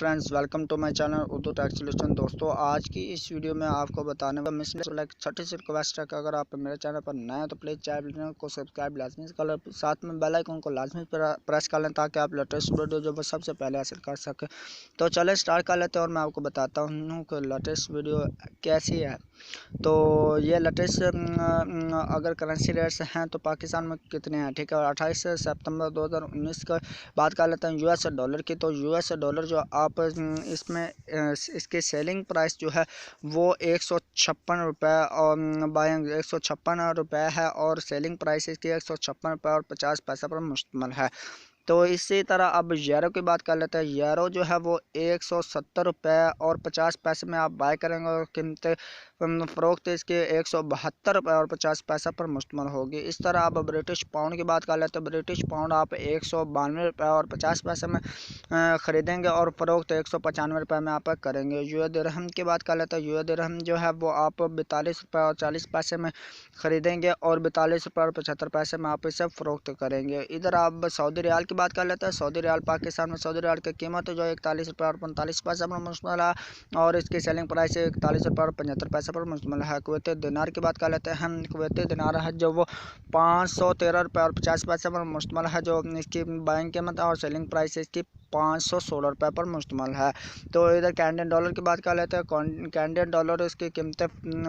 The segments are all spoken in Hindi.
Friends, welcome to my channel Urdu tech solution. दोस्तों, आज की इस वीडियो में आपको बताने का मिसले छोटी सी रिक्वेस्ट है कि अगर आप मेरे चैनल पर नए हैं तो प्लीज़ चैनल को सब्सक्राइब लाजमी कर लें, साथ में बेल आइकन को लाजमी प्रेस कर लें ताकि आप लेटेस्ट वीडियो जो वो सबसे पहले हासिल कर सकें। तो चले स्टार्ट कर लेते हैं और मैं आपको बताता हूँ कि लेटेस्ट वीडियो कैसी है। तो ये लेटेस्ट अगर करंसी रेट्स हैं तो पाकिस्तान में कितने हैं, ठीक है। 28 सितंबर 2019 का बात कर लेते हैं यूएस डॉलर की। तो यूएस डॉलर जो आप इसमें इसकी सेलिंग प्राइस जो है वो 156 रुपये और बाइंग 156 रुपये है और सेलिंग प्राइस इसकी 156 रुपये और 50 पैसे पर मुश्तमिल है। तो इसी तरह अब यूरो की बात कर लेते हैं। यूरो जो है वो 170 रुपये और 50 पैसे में आप बाय करेंगे और कीमतें फ़रोख्त इसके 172 रुपये और 50 पैसे पर मुश्तमिल होगी। इस तरह अब ब्रिटिश पाउंड की बात कर लेते हैं। ब्रिटिश पाउंड आप 192 रुपये और 50 पैसे में ख़रीदेंगे और फ़रोख्त 195 रुपये में आप करेंगे। यूएस दिरहम की बात कर लेते हैं। यूएस दिरहम जो है वो आप 42 रुपये और 40 पैसे में ख़रीदेंगे और 42 रुपये और 75 पैसे में आप इसे फ़रोख्त करेंगे। इधर आप सऊदी रियाल की बात कर लेते हैं। सऊदी रियाल पाकिस्तान में सऊदी रियाल की कीमत जो 41 रुपये और 45 पैसे पर मुश्तमिल है और इसकी सेलिंग प्राइस 41 रुपये और 75 पैसे पर मुश्तमिल है। कुवैती दिनार की बात कर लेते हैं। कुवैती दिनार है जो वो 513 रुपये और 50 पैसे पर मुश्तमिल है, जो इसकी बाइंग कीमत है और सेलिंग प्राइस इसकी 516 रुपये पर मुश्तमिल है। तो इधर कैनेडियन डॉलर की बात कर लेते हैं। कैनेडियन डॉलर इसकी कीमतें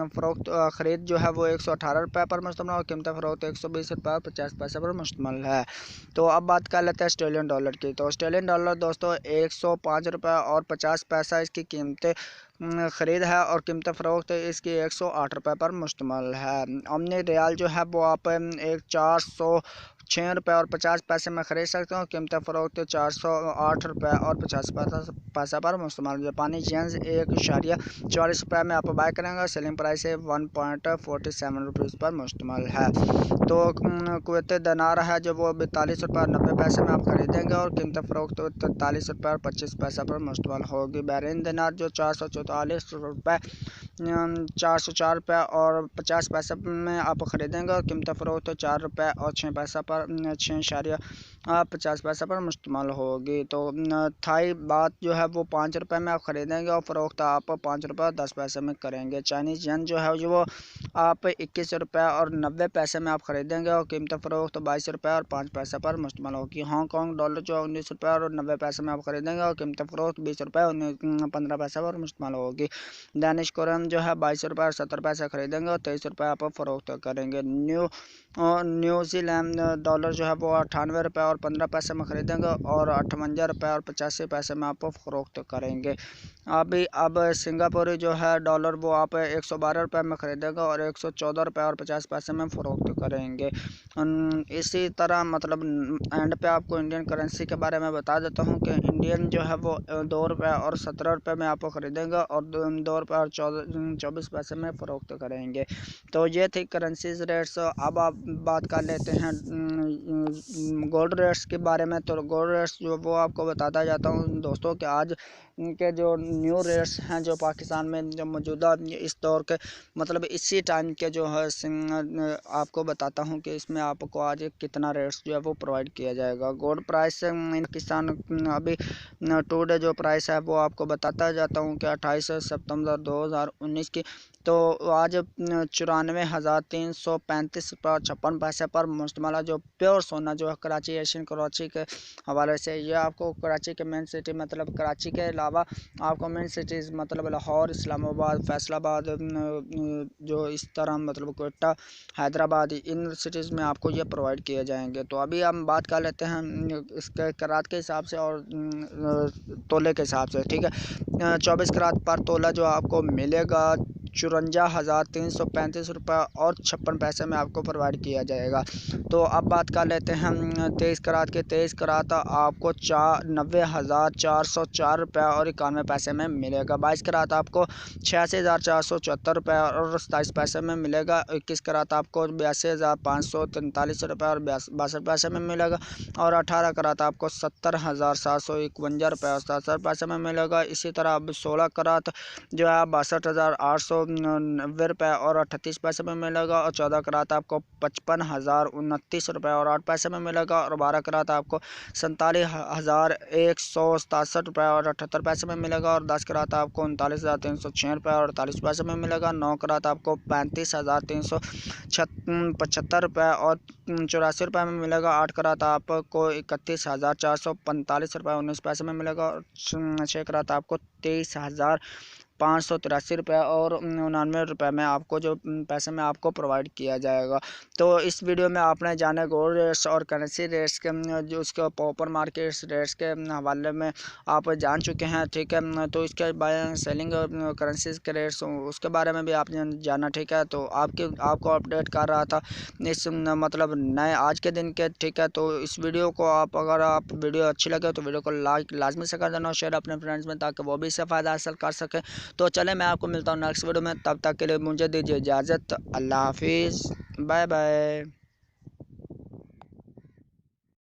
फ़रोख्त ख़रीद जो है वो 118 रुपये पर मुश्तमिल है और कीमतें फ़रोख्त 120 रुपये और 50 पैसे पर मुश्तमिल है। तो अब बात कर लेते हैं ऑस्ट्रेलियन डॉलर की। तो ऑस्ट्रेलियन डॉलर दोस्तों 105 रुपये और 50 पैसा इसकी कीमतें ख़रीद है और कीमत फ़रोख्त इसकी 108 रुपये पर मुश्तमिल है। अमनी रियाल जो है वो आप 406 रुपये और 50 पैसे में ख़रीद सकते हो, कीमत फ़रोख्त 408 रुपये और 50 पैसा पर मुश्तमिल। जापानी येन 1.44 रुपये में आप बाय करेंगे, सेलिंग प्राइस 1.47 रुपीज़ पर मुश्तमिल है। तो कुवैती दिनार है जो वो 42 रुपये और 90 पैसे में आप ख़रीदेंगे और कीमत फ़रोख्त 43 रुपये और 25 पैसा पर मुश्तमिल होगी। बहरीन दिनार जो 444 रुपये 404 रुपये और 50 पैसे में आप ख़रीदेंगे और कीमत फ़रोख्त 4 रुपये और 6 पैसा पर 6.50 पैसा पर मुश्तमिल होगी। तो थाई बात जो है वो 5 रुपये में आप ख़रीदेंगे और फ़रोख्त आप 5 रुपये और 10 पैसे में करेंगे। चाइनीज़ येन जो है वो आप 21 रुपये और 90 पैसे में आप ख़रीदेंगे और कीमत फ़रोख्त 22 रुपये और 5 पैसे पर मुश्तमिल होगी। हांगकॉन्ग डॉलर जो 19 रुपये और 90 पैसे में आप ख़रीदेंगे और कीमत फ़रोख्त 20 रुपये और 15 पैसे पर मुश्तमिल होगी। दानिश कोरन जो है 22 रुपये और 70 पैसे ख़रीदेंगे और 23 रुपये आप फ़रोख्त करेंगे। न्यूजीलैंड डॉलर जो है वो 98 रुपये और 15 पैसे में ख़रीदेंगे और 58 रुपये और 85 पैसे में आप फ़रोख्त करेंगे। अब सिंगापुरी जो है डॉलर वो आप 112 रुपये में ख़रीदेंगे और 114 रुपये और 50 पैसे में फ़रोख्त करेंगे। इसी तरह मतलब एंड पे आपको इंडियन करेंसी के बारे में बता देता हूँ कि इंडियन जो है वो 2 रुपये और 17 रुपये में आप ख़रीदेंगे और 2 रुपये और 24 पैसे में फ़रोख्त करेंगे। तो ये थी करेंसीज रेट्स। अब आप बात कर लेते हैं गोल्ड रेट्स के बारे में। तो गोल्ड रेट्स जो वो आपको बताता जाता हूँ दोस्तों कि आज के जो न्यू रेट्स हैं जो पाकिस्तान में जो मौजूदा इस दौर के मतलब इसी टाइम के जो है आपको बताता हूँ कि इसमें आपको आज कितना रेट्स जो है वो प्रोवाइड किया जाएगा। गोल्ड प्राइस पाकिस्तान अभी टुडे जो प्राइस है वो आपको बताता जाता हूँ कि 28 सितंबर 2019 की तो आज 94,335 रुपये और 56 पैसे पर मुश्तमिल है। जो प्योर सोना जो है कराची एशियन कराची के हवाले से ये आपको कराची के मेन सिटी मतलब कराची के अलावा आपको मेन सिटीज़ मतलब लाहौर, इस्लामाबाद, फैसलाबाद जो इस तरह मतलब कोयटा, हैदराबाद, इन सिटीज़ में आपको ये प्रोवाइड किए जाएंगे। तो अभी हम बात कर लेते हैं इसके करात के हिसाब से और तोले के हिसाब से, ठीक है। 24 करात पर तोला जो आपको मिलेगा 54,335 रुपये और 56 पैसे में आपको प्रोवाइड किया जाएगा। तो अब बात कर लेते हैं 23 करात के। 23 करात आपको 90,404 रुपये और 91 पैसे में मिलेगा। 22 करात आपको 86,474 रुपये और 27 पैसे में मिलेगा। 21 करात आपको 82,543 रुपये और 62 पैसे में मिलेगा और 18 करात आपको 70,751 रुपये और 67 पैसे में मिलेगा। इसी तरह अब 16 करात जो है 62,800 रुपये और 38 पैसे में मिलेगा, और 14 करात आपको 55,029 रुपये और 8 पैसे में मिलेगा, और 12 करात आपको 47,167 रुपये और 78 पैसे में मिलेगा, और 10 करात आपको 39,306 रुपये और 48 पैसे में मिलेगा, 9 करात आपको 35,375 रुपये और 84 रुपये में मिलेगा, 8 करात आपको 31,445 रुपये 19 पैसे में मिलेगा, और 6 करात आपको 23,583 रुपये और 99 रुपये में आपको जो पैसे में आपको प्रोवाइड किया जाएगा। तो इस वीडियो में आपने जाने गोल्ड रेट्स और करेंसी रेट्स के जो उसके पॉपर मार्केट रेट्स के हवाले में आप जान चुके हैं, ठीक है। तो इसके बाय सेलिंग करेंसीज के रेट्स उसके बारे में भी आपने जाना, ठीक है। तो आपको अपडेट कर रहा था इस मतलब नए आज के दिन के, ठीक है। तो इस वीडियो को अगर आप वीडियो अच्छी लगे तो वीडियो को लाइक लाजमी से कर देना और शेयर अपने फ्रेंड्स में, ताकि वो भी इससे फ़ायदा हासिल कर सके। तो चले मैं आपको मिलता हूँ नेक्स्ट वीडियो में, तब तक के लिए मुझे दीजिए इजाज़त। अल्लाह हाफिज़, बाय बाय।